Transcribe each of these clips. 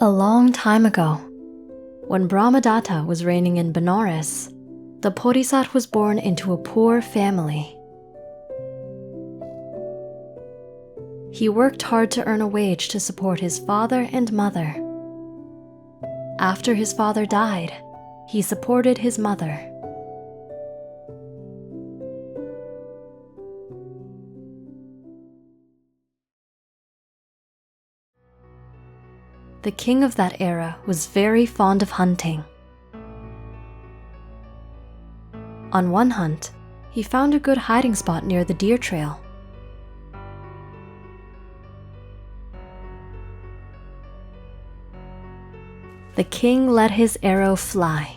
A long time ago, when Brahmadatta was reigning in Benares, the Bodhisattva was born into a poor family. He worked hard to earn a wage to support his father and mother. After his father died, he supported his mother. The king of that era was very fond of hunting. On one hunt, he found a good hiding spot near the deer trail. The king let his arrow fly.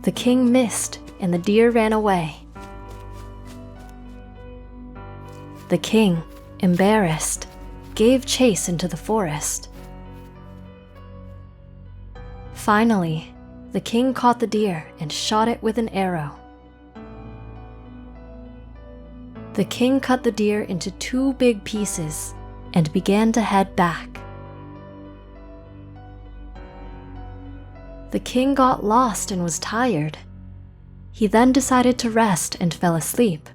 The king missed, and the deer ran away. The king, embarrassed, gave chase into the forest. Finally, the king caught the deer and shot it with an arrow. The king cut the deer into 2 big pieces and began to head back. The king got lost and was tired. He then decided to rest and fell asleep.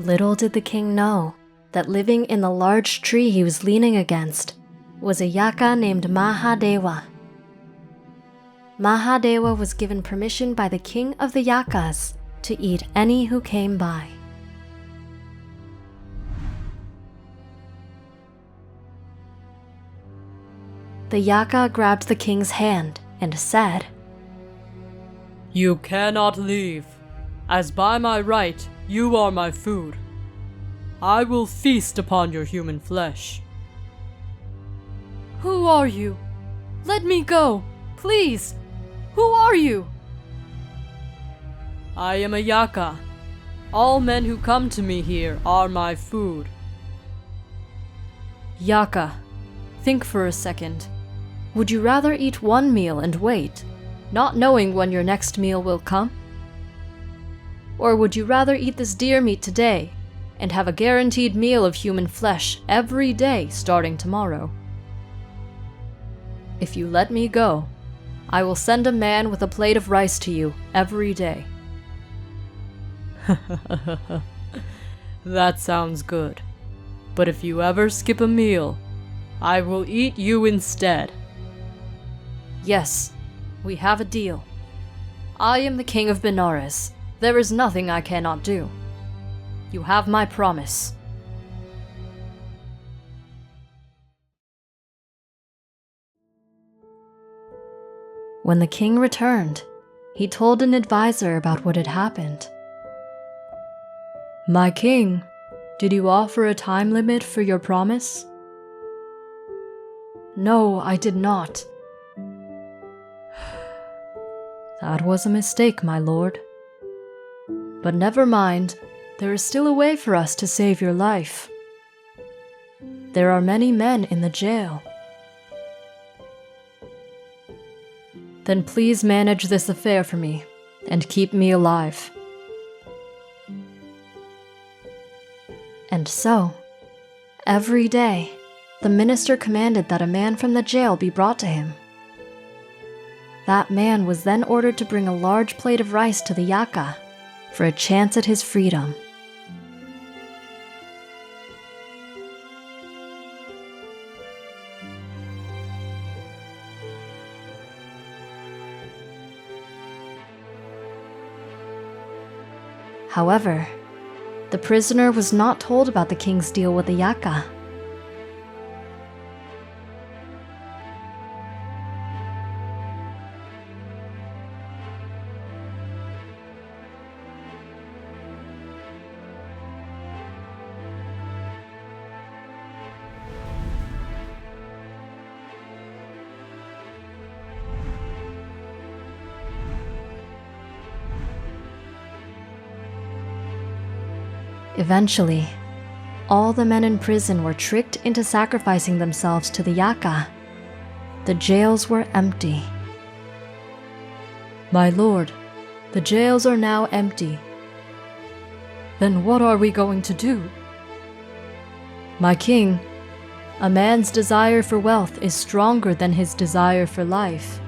Little did the king know that living in the large tree he was leaning against was a yaka named Mahadeva. Mahadeva was given permission by the king of the yakas to eat any who came by. The yaka grabbed the king's hand and said, "You cannot leave, as by my right you are my food. I will feast upon your human flesh." Who are you? Let me go, please! Who are you? I am a yaka. All men who come to me here are my food. Yaka, think for a second. Would you rather eat one meal and wait, not knowing when your next meal will come? Or would you rather eat this deer meat today and have a guaranteed meal of human flesh every day starting tomorrow? If you let me go, I will send a man with a plate of rice to you every day. That sounds good. But if you ever skip a meal, I will eat you instead. Yes, we have a deal. I am the king of Benares. There is nothing I cannot do. You have my promise. When the king returned, he told an advisor about what had happened. My king, did you offer a time limit for your promise? No, I did not. That was a mistake, my lord. But never mind, there is still a way for us to save your life. There are many men in the jail. Then please manage this affair for me, and keep me alive. And so, every day, the minister commanded that a man from the jail be brought to him. That man was then ordered to bring a large plate of rice to the yaka for a chance at his freedom. However, the prisoner was not told about the king's deal with the yaka. Eventually, all the men in prison were tricked into sacrificing themselves to the yaka. The jails were empty. My lord, The jails are now empty. Then what are we going to do? My king, a man's desire for wealth is stronger than his desire for life.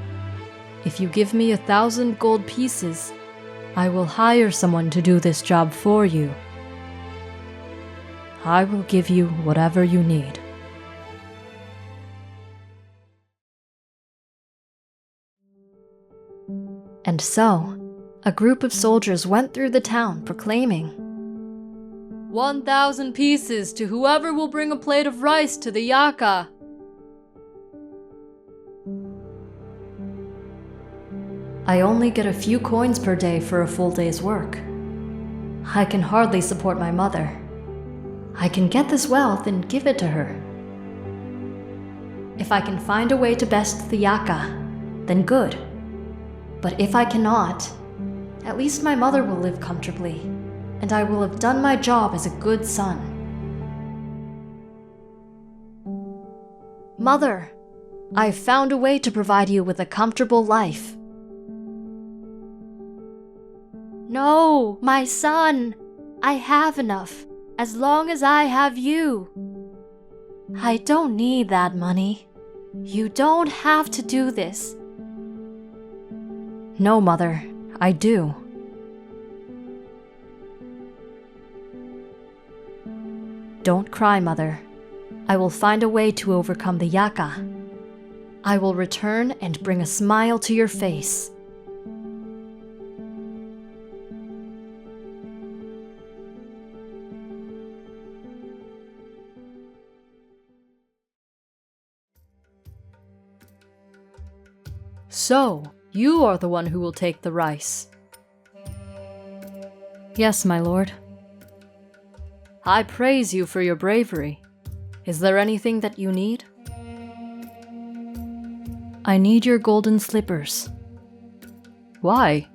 If you give me 1,000 gold pieces, I will hire someone to do this job for you. I will give you whatever you need. And so, a group of soldiers went through the town proclaiming, 1,000 pieces to whoever will bring a plate of rice to the Yaka. I only get a few coins per day for a full day's work. I can hardly support my mother. I can get this wealth and give it to her. If I can find a way to best the Yaka, then good. But if I cannot, at least my mother will live comfortably, and I will have done my job as a good son. Mother, I've found a way to provide you with a comfortable life. No, my son, I have enough, as long as I have you. I don't need that money. You don't have to do this. No, Mother, I do. Don't cry, Mother. I will find a way to overcome the Yaka. I will return and bring a smile to your face. So, you are the one who will take the rice. Yes, my lord. I praise you for your bravery. Is there anything that you need? I need your golden slippers. Why?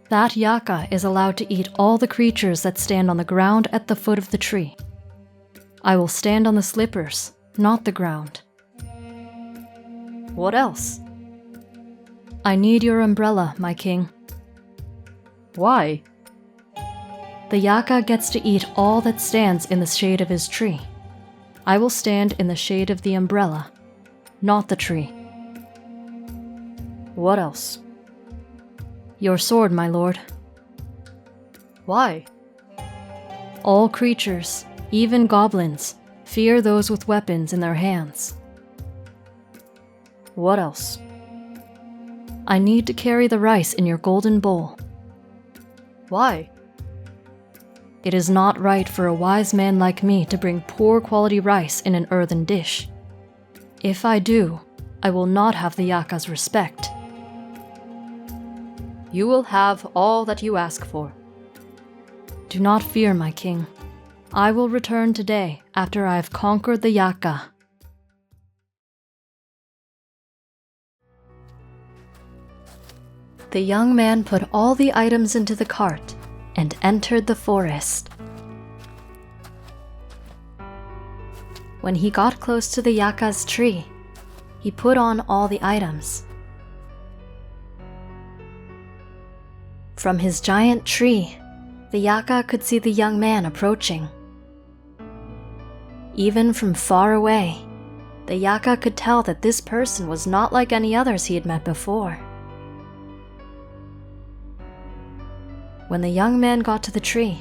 That Yaka is allowed to eat all the creatures that stand on the ground at the foot of the tree. I will stand on the slippers, not the ground. What else? I need your umbrella, my king. Why? The Yaka gets to eat all that stands in the shade of his tree. I will stand in the shade of the umbrella, not the tree. What else? Your sword, my lord. Why? All creatures, even goblins, fear those with weapons in their hands. What else? I need to carry the rice in your golden bowl. Why? It is not right for a wise man like me to bring poor quality rice in an earthen dish. If I do, I will not have the Yaka's respect. You will have all that you ask for. Do not fear, my king. I will return today after I have conquered the Yaka. The young man put all the items into the cart and entered the forest. When he got close to the Yaka's tree, he put on all the items. From his giant tree, the Yaka could see the young man approaching. Even from far away, the Yaka could tell that this person was not like any others he had met before. When the young man got to the tree,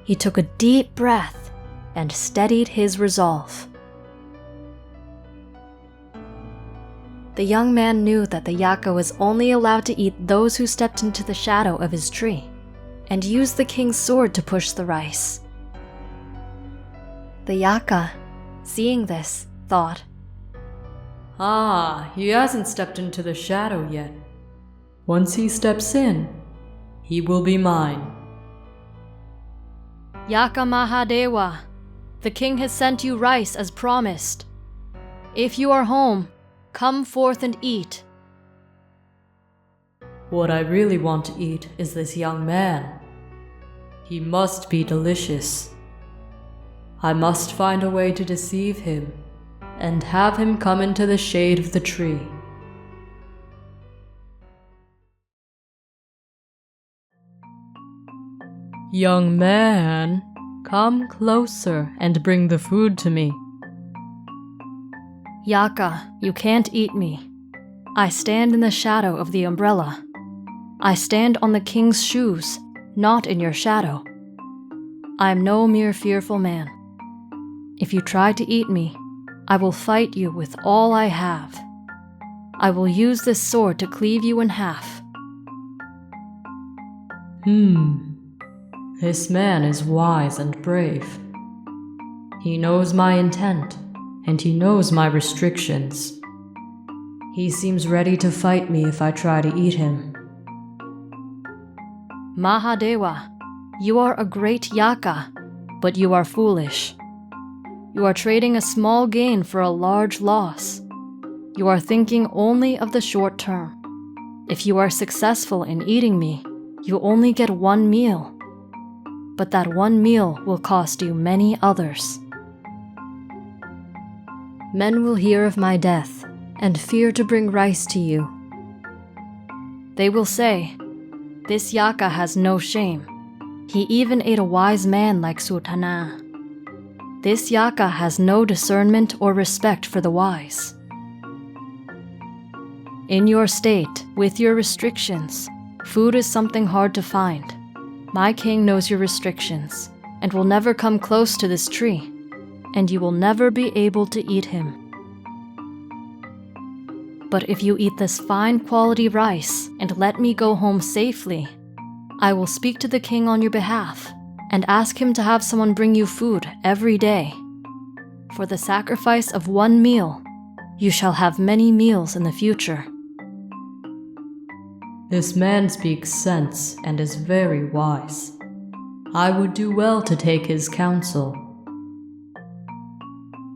he took a deep breath and steadied his resolve. The young man knew that the Yaka was only allowed to eat those who stepped into the shadow of his tree, and used the king's sword to push the rice. The Yaka, seeing this, thought, Ah, he hasn't stepped into the shadow yet. Once he steps in, he will be mine. Yaka Mahadewa, the king has sent you rice as promised. If you are home, come forth and eat. What I really want to eat is this young man. He must be delicious. I must find a way to deceive him and have him come into the shade of the tree. Young man, come closer and bring the food to me. Yaka, you can't eat me. I stand in the shadow of the umbrella. I stand on the king's shoes, not in your shadow. I am no mere fearful man. If you try to eat me, I will fight you with all I have. I will use this sword to cleave you in half. This man is wise and brave. He knows my intent, and he knows my restrictions. He seems ready to fight me if I try to eat him. Mahadewa, you are a great Yaka, but you are foolish. You are trading a small gain for a large loss. You are thinking only of the short term. If you are successful in eating me, you only get one meal. But that one meal will cost you many others. Men will hear of my death and fear to bring rice to you. They will say, "This Yaka has no shame. He even ate a wise man like Sultana. This Yaka has no discernment or respect for the wise." In your state, with your restrictions, food is something hard to find. My king knows your restrictions and will never come close to this tree, and you will never be able to eat him. But if you eat this fine quality rice and let me go home safely, I will speak to the king on your behalf and ask him to have someone bring you food every day. For the sacrifice of one meal, you shall have many meals in the future. This man speaks sense and is very wise. I would do well to take his counsel.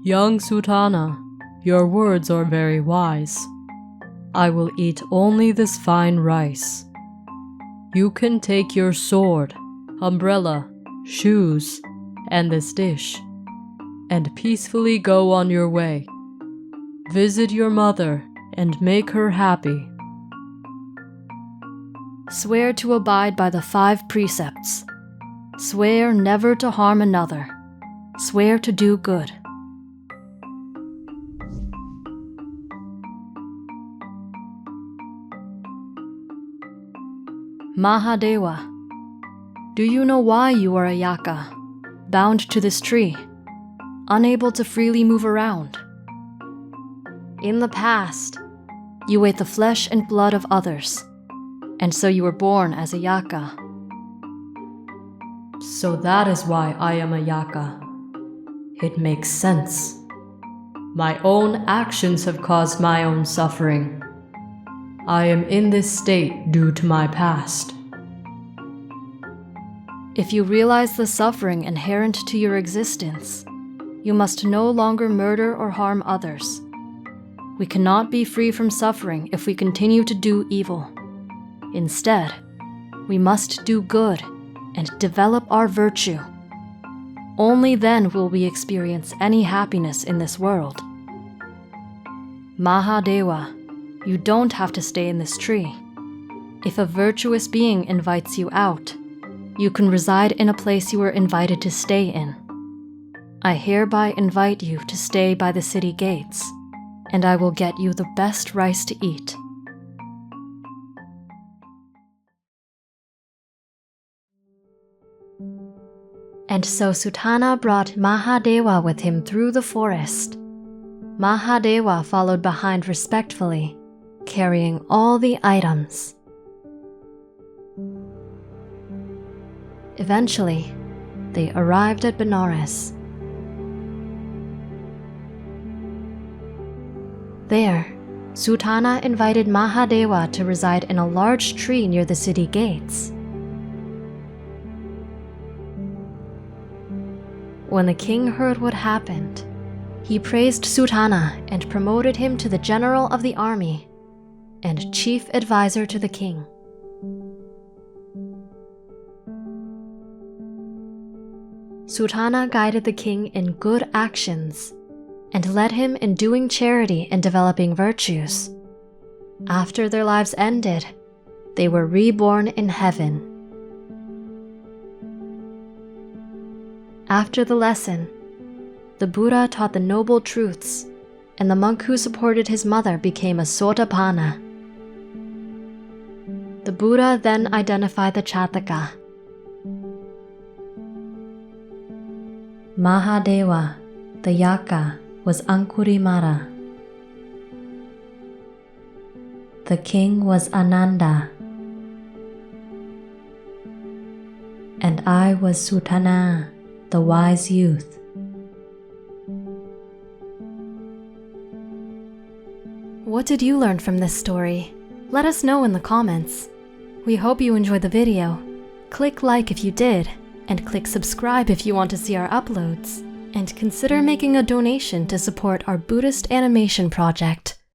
Young Sultana, your words are very wise. I will eat only this fine rice. You can take your sword, umbrella, shoes, and this dish, and peacefully go on your way. Visit your mother and make her happy. Swear to abide by the 5 precepts. Swear never to harm another. Swear to do good. Mahadewa, do you know why you are a Yaka, bound to this tree, unable to freely move around? In the past, you ate the flesh and blood of others, and so you were born as a Yaka. So that is why I am a Yaka. It makes sense. My own actions have caused my own suffering. I am in this state due to my past. If you realize the suffering inherent to your existence, you must no longer murder or harm others. We cannot be free from suffering if we continue to do evil. Instead, we must do good and develop our virtue. Only then will we experience any happiness in this world. Mahadewa, you don't have to stay in this tree. If a virtuous being invites you out, you can reside in a place you were invited to stay in. I hereby invite you to stay by the city gates, and I will get you the best rice to eat. And so Sutana brought Mahadewa with him through the forest. Mahadewa followed behind respectfully, carrying all the items. Eventually, they arrived at Benares. There, Sutana invited Mahadewa to reside in a large tree near the city gates. When the king heard what happened, he praised Sutana and promoted him to the general of the army and chief advisor to the king. Sutana guided the king in good actions and led him in doing charity and developing virtues. After their lives ended, they were reborn in heaven. After the lesson, the Buddha taught the noble truths, and the monk who supported his mother became a Sotapanna. The Buddha then identified the Chataka. Mahadeva, the Yaka, was Ankurimara. The king was Ananda. And I was Sutana, the wise youth. What did you learn from this story? Let us know in the comments. We hope you enjoyed the video. Click like if you did, and click subscribe if you want to see our uploads. And consider making a donation to support our Buddhist animation project.